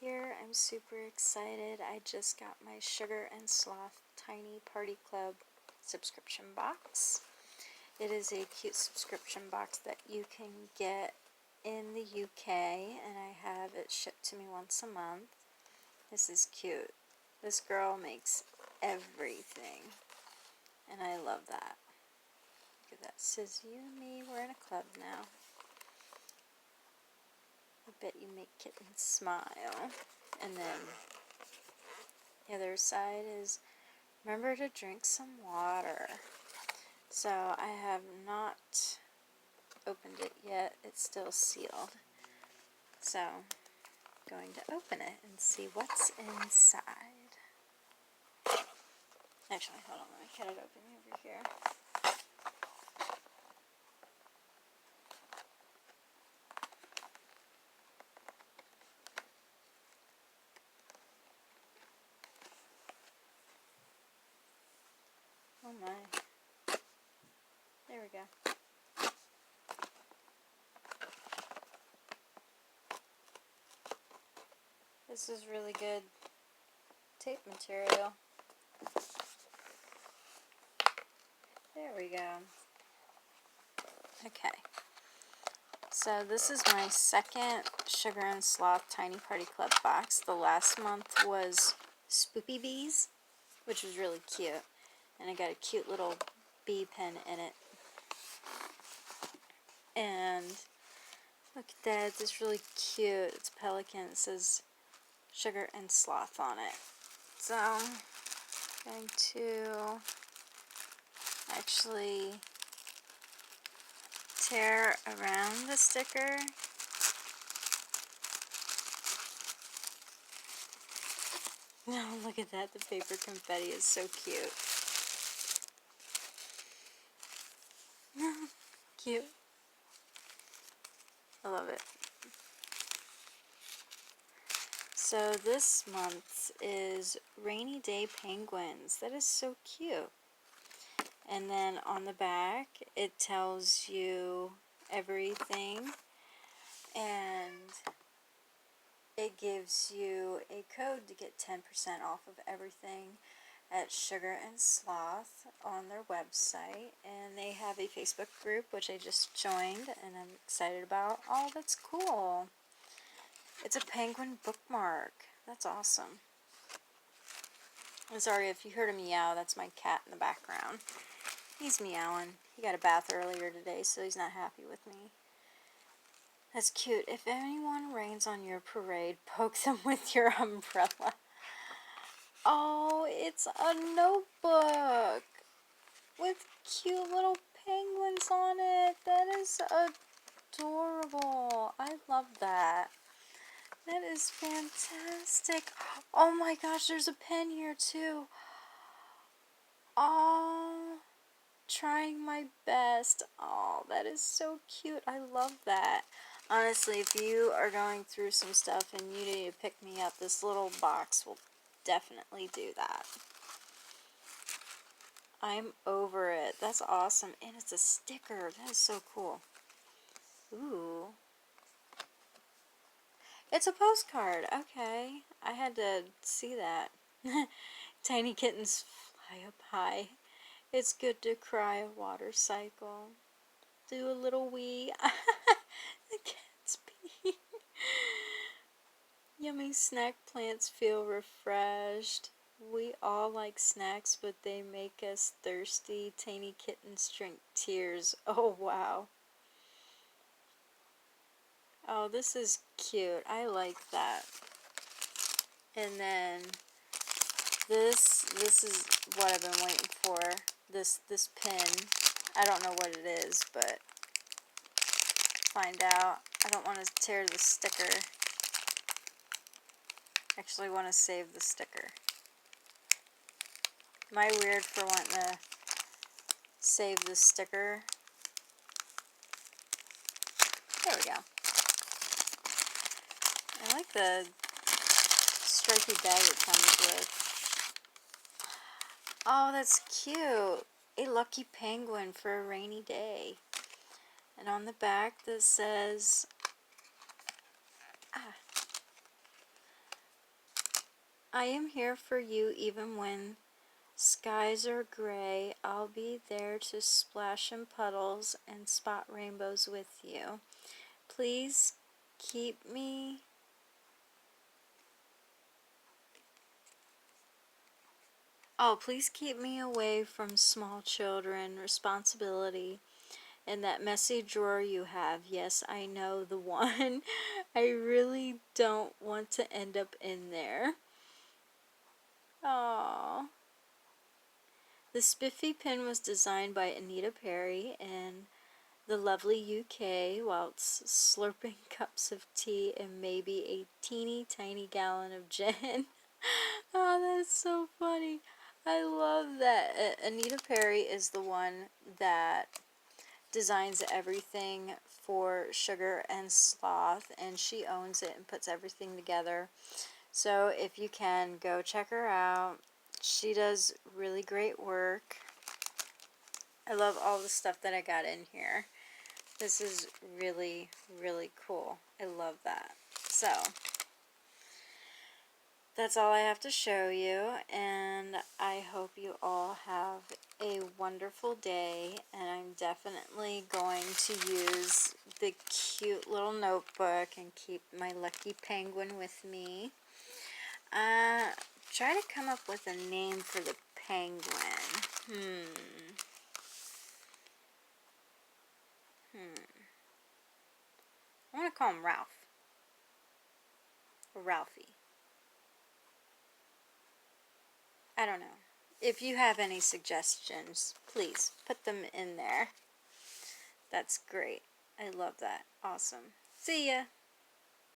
here. I'm super excited. I just got my Sugar Sloth Tiny Party Club subscription box. It is a cute subscription box that you can get in the UK, and I have it shipped to me once a month. This is cute. This girl makes everything, and I love that. Look at that. It says, you and me, we're in a club now. I bet you make kittens smile. And then the other side is, remember to drink some water. So I have not opened it yet. It's still sealed. So I'm going to open it and see what's inside. Actually, hold on, let me get it open over here. Oh my. There we go. This is really good tape material. There we go. Okay. So this is my second Sugar Sloth Tiny Party Club box. The last month was Spoopy Bees, which was really cute. And I got a cute little bee pen in it. And look at that, it's really cute. It's a pelican. It says Sugar Sloth on it. So I'm going to actually tear around the sticker. No, look at that. The paper confetti is so cute. Cute. I love it. So this month is Rainy Day Penguins. That is so cute. And then on the back, it tells you everything. And it gives you a code to get 10% off of everything at Sugar Sloth on their website. And they have a Facebook group, which I just joined, and I'm excited about. Oh, that's cool. It's a penguin bookmark. That's awesome. I'm sorry if you heard a meow. That's my cat in the background. He's meowing. He got a bath earlier today, so he's not happy with me. That's cute. If anyone rains on your parade, poke them with your umbrella. Oh, it's a notebook with cute little penguins on it. That is adorable. I love that. That is fantastic. Oh my gosh, there's a pen here too. Oh, trying my best. Oh, that is so cute. I love that. Honestly, if you are going through some stuff and you need to pick me up, this little box will definitely do that. I'm over it. That's awesome. And it's a sticker. That is so cool. Ooh. It's a postcard. Okay. I had to see that. Tiny kittens fly up high. It's good to cry a water cycle. Do a little wee. The cat's peeing. Yummy snack plants feel refreshed. We all like snacks, but they make us thirsty. Tiny kittens drink tears. Oh, wow. Oh, this is cute. I like that. And then this is what I've been waiting for. This pin. I don't know what it is, but find out. I don't want to tear the sticker. Actually want to save the sticker. Am I weird for wanting to save the sticker? There we go. I like the stripy bag it comes with. Oh, that's cute. A lucky penguin for a rainy day. And on the back this says, I am here for you even when skies are gray. I'll be there to splash in puddles and spot rainbows with you. Please keep me. Oh, please keep me away from small children, responsibility, and that messy drawer you have. Yes, I know the one. I really don't want to end up in there. Aww. The spiffy pin was designed by Anita Perry in the lovely UK whilst slurping cups of tea and maybe a teeny tiny gallon of gin. Oh, that's so funny. I love that. Anita Perry is the one that designs everything for Sugar and Sloth, and she owns it and puts everything together. So if you can, go check her out. She does really great work. I love all the stuff that I got in here. This is really, really cool. I love that. So that's all I have to show you, and I hope you all have a wonderful day, and I'm definitely going to use the cute little notebook and keep my lucky penguin with me. Try to come up with a name for the penguin. I want to call him Ralph. Or Ralphie. I don't know. If you have any suggestions, please put them in there. That's great. I love that. Awesome. See ya.